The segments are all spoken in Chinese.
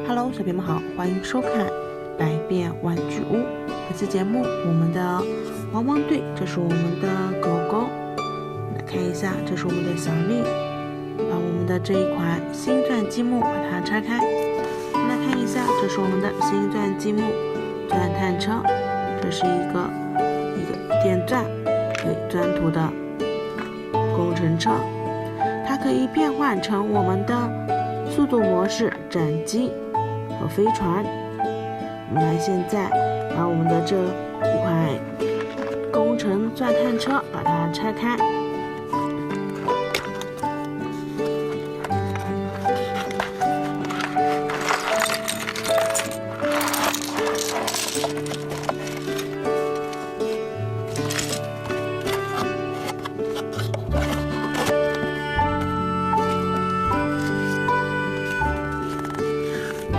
Hello， 小朋友们好，欢迎收看百变玩具屋。本次节目我们的汪汪队，这是我们的狗狗。来看一下，这是我们的小丽，把我们的这一款星钻积木把它拆开。来看一下，这是我们的星钻积木钻探车，这是一个电钻可以钻土的工程车，它可以变换成我们的速度模式、战机和飞船。我们来现在把我们的这一款工程钻探车把它拆开。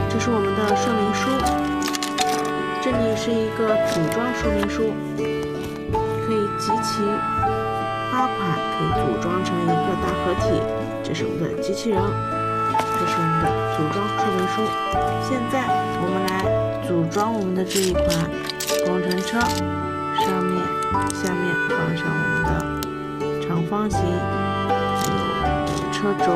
这是我们的说明书，这里是一个组装说明书，可以集齐8款，可以组装成一个大合体。这是我们的机器人，这是我们的组装说明书。现在我们来组装我们的这一款工程车，上面、下面放上我们的长方形，还有车轴。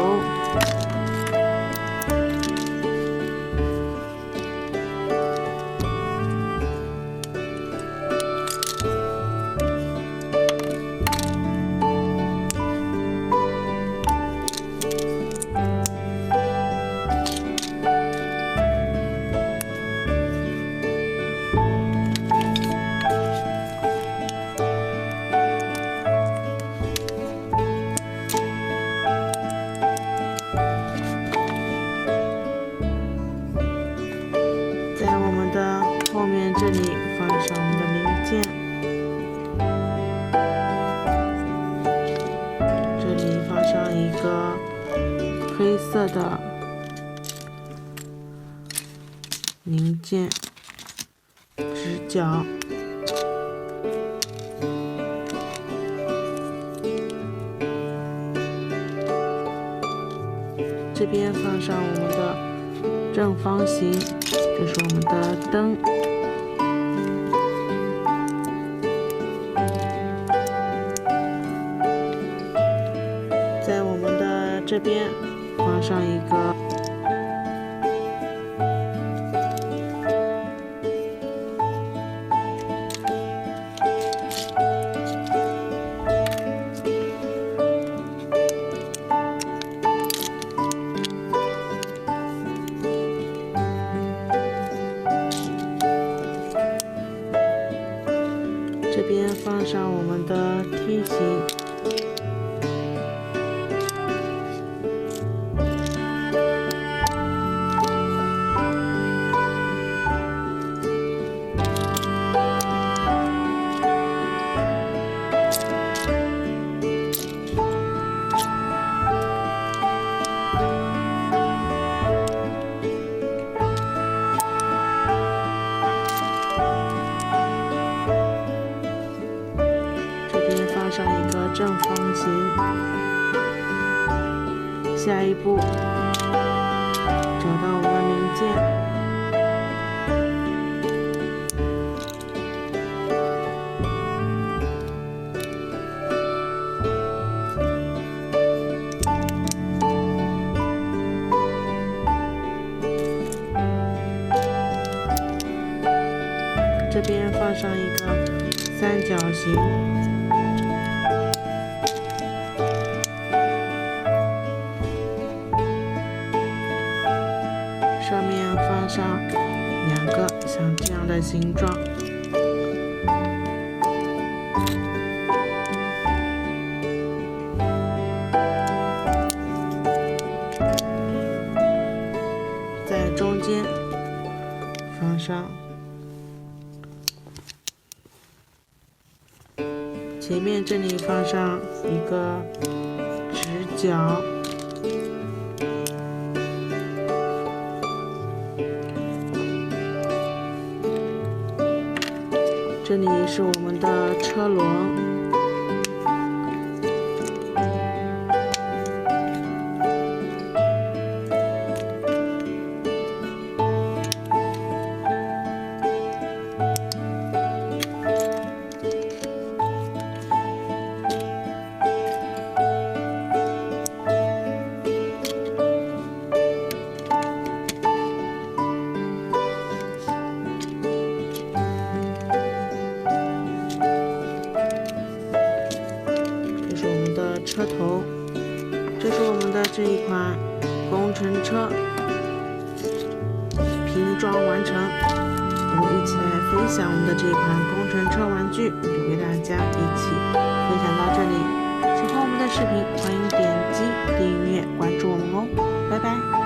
后面这里放上我们的零件，这里放上一个黑色的零件直角，这边放上我们的正方形，这是我们的灯。在我们的这边放上一个这边放上我们的梯形，上一个正方形。下一步找到我们的零件，这边放上一个三角形。上面放上2个像这样的形状，在中间放上，前面这里放上一个直角。这里是我们的车轮。车头，这是我们的这一款工程车拼装完成。我们一起来分享我们的这一款工程车玩具，就给大家一起分享到这里。喜欢我们的视频，欢迎点击订阅关注我们哦，拜拜。